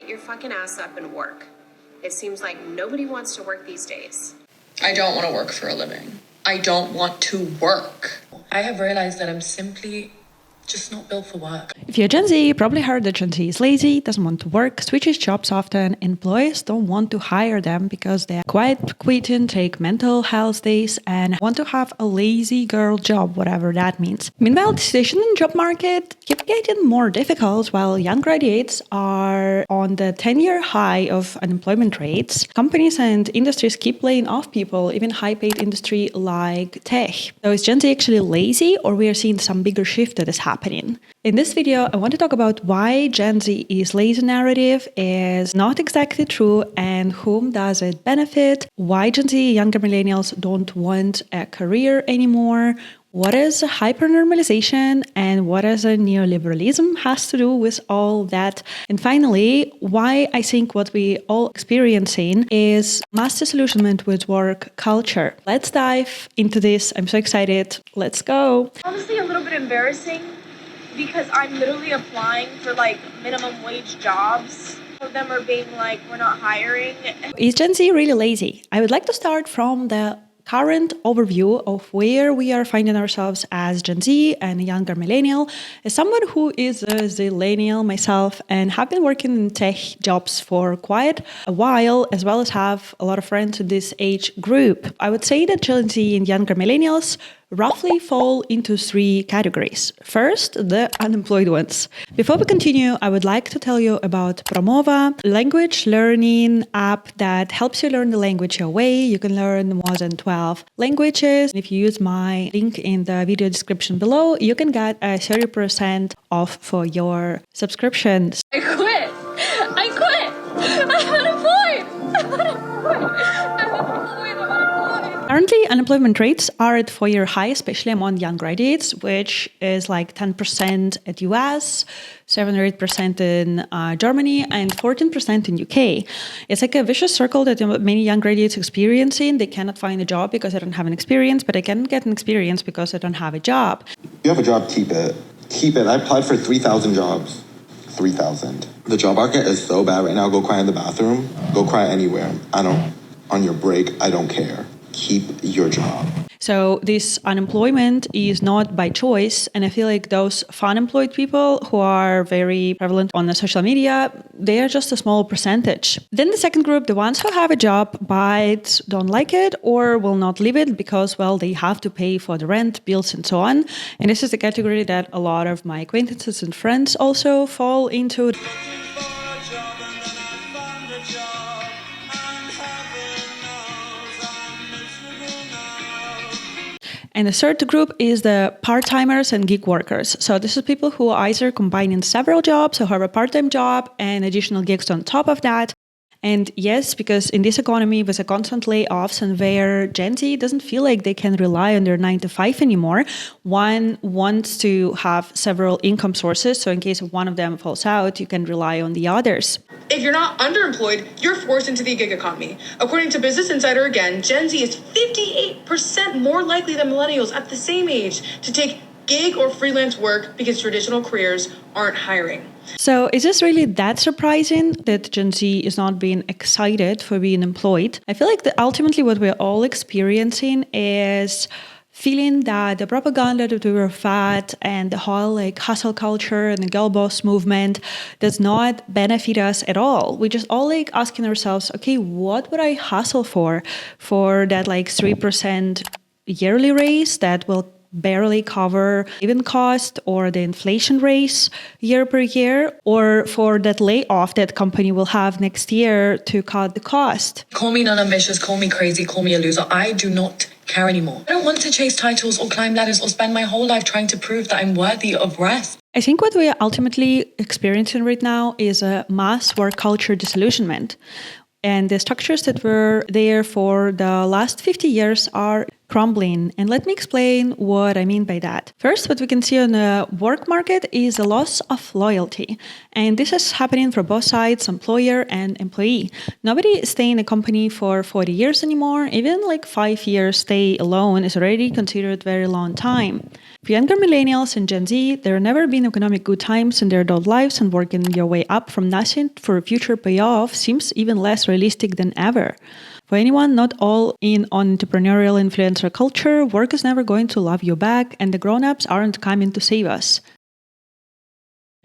Get your fucking ass up and work. It seems like nobody wants to work these days. I don't want to work for a living. I don't want to work. I have realized that I'm simply just not built for work. If you're Gen Z, you probably heard that Gen Z is lazy, doesn't want to work, switches jobs often. Employers don't want to hire them because they're quite quitting, take mental health days, and want to have a lazy girl job, whatever that means. Meanwhile, the situation in the job market keeps getting more difficult while young graduates are on the 10-year high of unemployment rates. Companies and industries keep laying off people, even high-paid industry like tech. So is Gen Z actually lazy, or we are seeing some bigger shift that is happening? In this video, I want to talk about why Gen Z is lazy narrative is not exactly true and whom does it benefit, why Gen Z younger millennials don't want a career anymore, what is hypernormalisation and what is a neoliberalism has to do with all that. And finally, why I think what we all experiencing is mass disillusionment with work culture. Let's dive into this. I'm so excited. Let's go. Honestly, a little bit embarrassing because I'm literally applying for like minimum wage jobs. Some of them are being like, we're not hiring. Is Gen Z really lazy? I would like to start from the current overview of where we are finding ourselves as Gen Z and a younger millennial. As someone who is a zillennial myself and have been working in tech jobs for quite a while, as well as have a lot of friends in this age group, I would say that Gen Z and younger millennials roughly fall into three categories. First, the unemployed ones. Before we continue, I would like to tell you about Promova, language learning app that helps you learn the language your way. You can learn more than 12 languages. If you use my link in the video description below, you can get a 30% off for your subscriptions. I quit. I'm unemployed. Currently, unemployment rates are at 4-year high, especially among young graduates, which is like 10% at US, 7 or 8% in Germany, and 14% in UK. It's like a vicious circle that many young graduates experiencing. They cannot find a job because they don't have an experience, but they can get an experience because they don't have a job. If you have a job, keep it. Keep it. I applied for 3,000 jobs. 3,000. The job market is so bad right now. Go cry in the bathroom. Go cry anywhere. On your break, I don't care. Keep your job. So this unemployment is not by choice. And I feel like those unemployed people who are very prevalent on the social media, they are just a small percentage. Then the second group, the ones who have a job but don't like it or will not leave it because, well, they have to pay for the rent, bills, and so on. And this is the category that a lot of my acquaintances and friends also fall into. And the third group is the part-timers and gig workers. So this is people who are either combining several jobs or have a part-time job and additional gigs on top of that. And yes, because in this economy with the constant layoffs and where Gen Z doesn't feel like they can rely on their 9-to-5 anymore, one wants to have several income sources. So in case one of them falls out, you can rely on the others. If you're not underemployed, you're forced into the gig economy. According to Business Insider again, Gen Z is 58% more likely than millennials at the same age to take gig or freelance work because traditional careers aren't hiring. So is this really that surprising that Gen Z is not being excited for being employed? I feel like ultimately what we're all experiencing is feeling that the propaganda that we were fat and the whole like hustle culture and the girl boss movement does not benefit us at all. We just all like asking ourselves, okay, what would I hustle for that like 3% yearly raise that will barely cover living cost or the inflation raise year per year, or for that layoff that company will have next year to cut the cost. Call me non-ambitious, call me crazy, call me a loser. I do not care anymore. I don't want to chase titles or climb ladders or spend my whole life trying to prove that I'm worthy of rest. I think what we are ultimately experiencing right now is a mass work culture disillusionment. And the structures that were there for the last 50 years are crumbling. And let me explain what I mean by that. First, what we can see on the work market is a loss of loyalty. And this is happening for both sides, employer and employee. Nobody stay in a company for 40 years anymore. Even like 5 years stay alone is already considered very long time. For younger millennials and Gen Z, there have never been economic good times in their adult lives, and working your way up from nothing for a future payoff seems even less realistic than ever. For anyone not all in on entrepreneurial influencer culture, work is never going to love you back, and the grown-ups aren't coming to save us.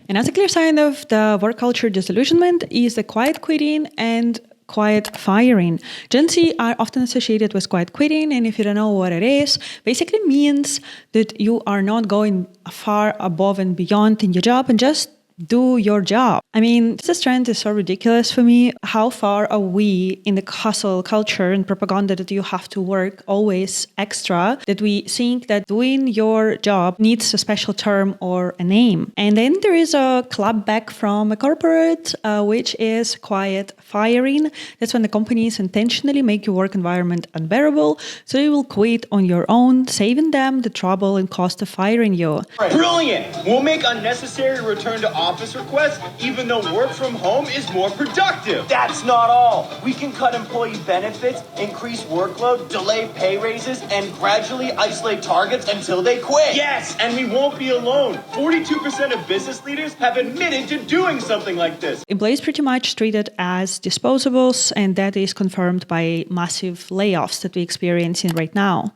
Another clear sign of the work culture disillusionment is the quiet quitting and quiet firing. Gen Z are often associated with quiet quitting, and if you don't know what it is, basically means that you are not going far above and beyond in your job and just do your job. I mean, this trend is so ridiculous for me. How far are we in the hustle culture and propaganda that you have to work always extra, that we think that doing your job needs a special term or a name? And then there is a clap back from a corporate, which is quiet firing. That's when the companies intentionally make your work environment unbearable, so you will quit on your own, saving them the trouble and cost of firing you. Brilliant! We'll make unnecessary return to office requests even though work from home is more productive. That's not all. We can cut employee benefits, increase workload, delay pay raises, and gradually isolate targets until they quit. Yes, and we won't be alone. 42% of business leaders have admitted to doing something like this. Employees pretty much treated as disposables, and that is confirmed by massive layoffs that we're experiencing right now.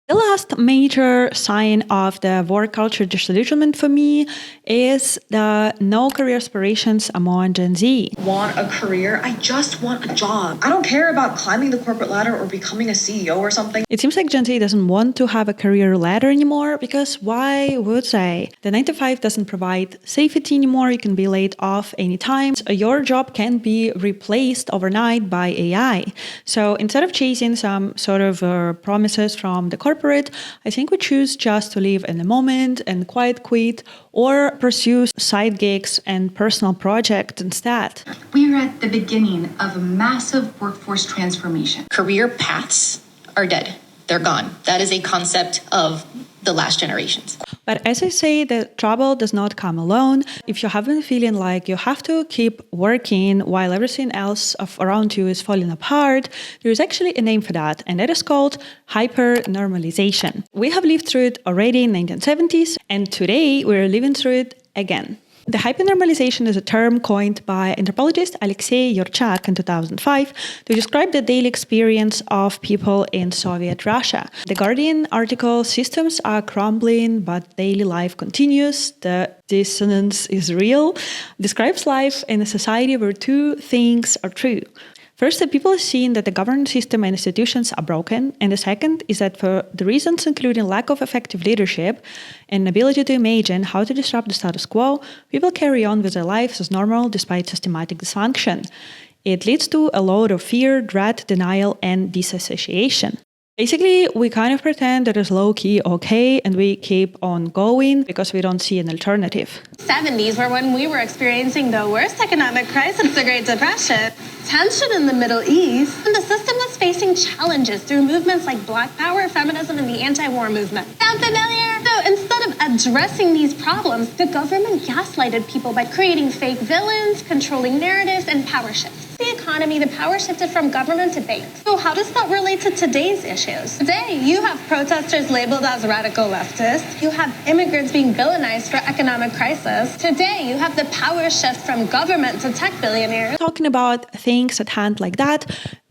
The last major sign of the work culture disillusionment for me is the no career aspirations among Gen Z. Want a career? I just want a job. I don't care about climbing the corporate ladder or becoming a CEO or something. It seems like Gen Z doesn't want to have a career ladder anymore, because why would they? The 9-to-5 doesn't provide safety anymore. You can be laid off anytime. So your job can be replaced overnight by AI. So instead of chasing some sort of promises from the corporate, I think we choose just to live in the moment and quiet quit, or pursue side gigs and personal projects instead. We are at the beginning of a massive workforce transformation. Career paths are dead. They're gone. That is a concept of the last generations. But as I say, the trouble does not come alone. If you have been feeling like you have to keep working while everything else around you is falling apart, there is actually a name for that, and that is called hypernormalisation. We have lived through it already in the 1970s, and today we're living through it again. The hypernormalization is a term coined by anthropologist Alexei Yurchak in 2005 to describe the daily experience of people in Soviet Russia. The Guardian article, "Systems are crumbling, but daily life continues. The dissonance is real," describes life in a society where two things are true. First, the people are seeing that the governance system and institutions are broken, and the second is that for the reasons including lack of effective leadership and ability to imagine how to disrupt the status quo, people carry on with their lives as normal despite systematic dysfunction. It leads to a load of fear, dread, denial, and disassociation. Basically, we kind of pretend that it's low-key okay, and we keep on going because we don't see an alternative. 70s were when we were experiencing the worst economic crisis, the Great Depression, tension in the Middle East, and the system was facing challenges through movements like Black Power, feminism, and the anti-war movement. Sound familiar? So instead of addressing these problems, the government gaslighted people by creating fake villains, controlling narratives, and power shifts. The economy, the power shifted from government to banks. So how does that relate to today's issues? Today, you have protesters labeled as radical leftists. You have immigrants being villainized for economic crisis. Today, you have the power shift from government to tech billionaires. Talking about things at hand like that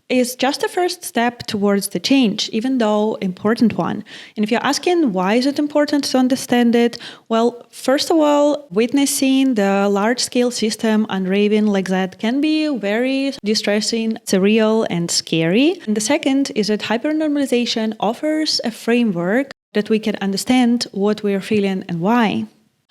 is just the first step towards the change, even though important one. And if you're asking why is it important to understand it, well, first of all, witnessing the large-scale system unraveling like that can be very distressing, surreal, and scary. And the second is that hypernormalization offers a framework that we can understand what we're feeling and why.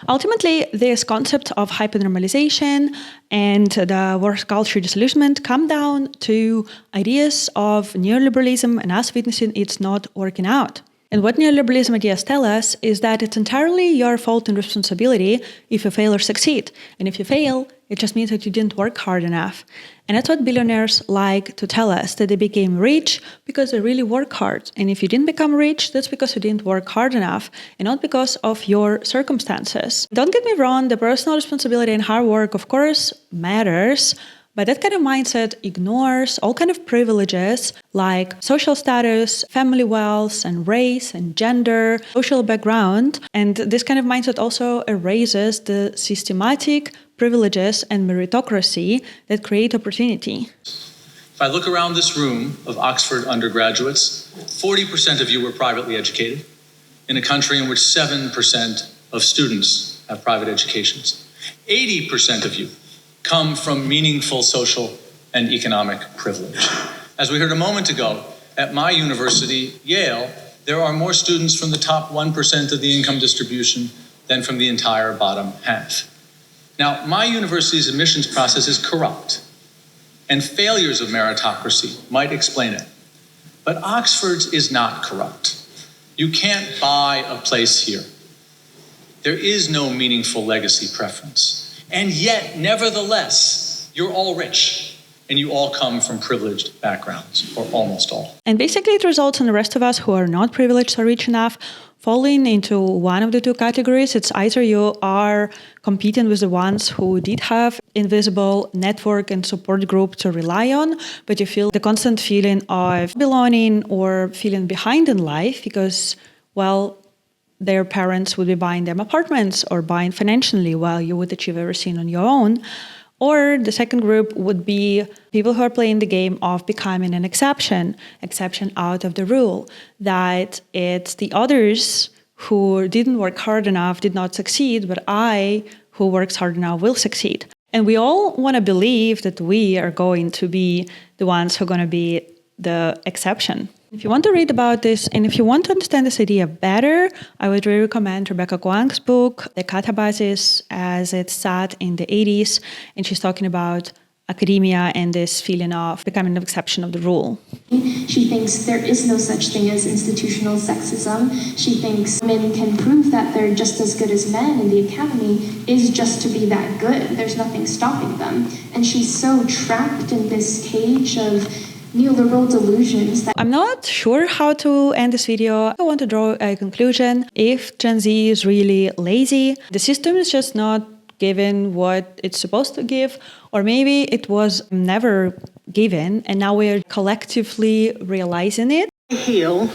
Ultimately, this concept of hypernormalization and the work culture disillusionment come down to ideas of neoliberalism and us witnessing it's not working out. And what neoliberalism ideas tell us is that it's entirely your fault and responsibility if you fail or succeed. And if you fail, it just means that you didn't work hard enough. And that's what billionaires like to tell us, that they became rich because they really work hard. And if you didn't become rich, that's because you didn't work hard enough and not because of your circumstances. Don't get me wrong, the personal responsibility and hard work, of course, matters. But that kind of mindset ignores all kind of privileges like social status, family wealth, and race and gender, social background. And this kind of mindset also erases the systematic privileges and meritocracy that create opportunity. If I look around this room of Oxford undergraduates, 40% of you were privately educated in a country in which 7% of students have private educations. 80% of you come from meaningful social and economic privilege. As we heard a moment ago, at my university, Yale, there are more students from the top 1% of the income distribution than from the entire bottom half. Now, my university's admissions process is corrupt, and failures of meritocracy might explain it. But Oxford's is not corrupt. You can't buy a place here. There is no meaningful legacy preference. And yet, nevertheless, you're all rich, and you all come from privileged backgrounds, or almost all. And basically it results in the rest of us who are not privileged or rich enough falling into one of the two categories. It's either you are competing with the ones who did have invisible network and support group to rely on, but you feel the constant feeling of belonging or feeling behind in life because, well, their parents would be buying them apartments or buying financially while you would achieve everything on your own. Or the second group would be people who are playing the game of becoming an exception out of the rule, that it's the others who didn't work hard enough, did not succeed, but I, who works hard enough, will succeed. And we all want to believe that we are going to be the ones who are going to be the exception. If you want to read about this and if you want to understand this idea better, I would really recommend Rebecca Guang's book, The Catabasis, as it's set in the 80s. And she's talking about academia and this feeling of becoming an exception of the rule. She thinks there is no such thing as institutional sexism. She thinks men can prove that they're just as good as men, and the academy is just to be that good. There's nothing stopping them. And she's so trapped in this cage of neoliberal delusions. I'm not sure how to end this video. I want to draw a conclusion. If Gen Z is really lazy, the system is just not given what it's supposed to give, or maybe it was never given and now we're collectively realizing it. I heal,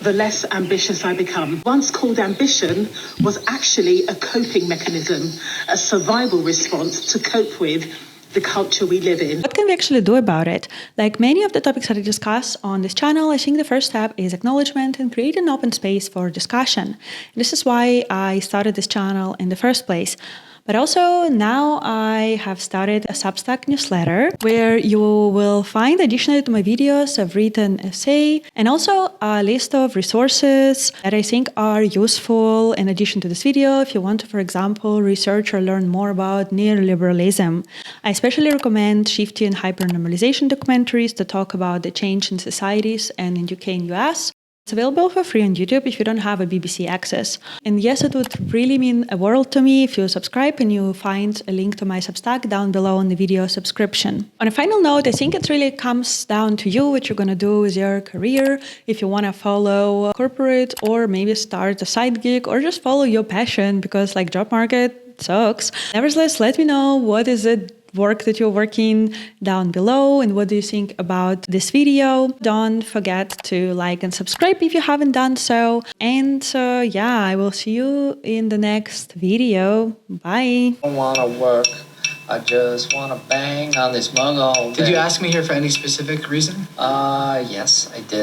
the less ambitious I become. Once called ambition was actually a coping mechanism, a survival response to cope with the culture we live in. What can we actually do about it? Like many of the topics that I discuss on this channel, I think the first step is acknowledgement and create an open space for discussion. This is why I started this channel in the first place. But also now I have started a Substack newsletter where you will find additionally to my videos a written essay and also a list of resources that I think are useful in addition to this video if you want to, for example, research or learn more about neoliberalism. I especially recommend Shifty and hypernormalisation documentaries that talk about the change in societies and in UK and US. It's available for free on YouTube if you don't have a BBC access. And yes, it would really mean a world to me if you subscribe and you find a link to my Substack down below in the video subscription. On a final note, I think it really comes down to you what you're going to do with your career. If you want to follow corporate or maybe start a side gig or just follow your passion because like job market sucks. Nevertheless, let me know what is it work that you're working down below and what do you think about this video. Don't forget to like and subscribe if you haven't done so. And yeah, I will see you in the next video. Bye. I don't want to work. I just want to bang on this mug all day. Did you ask me here for any specific reason? Yes, I did.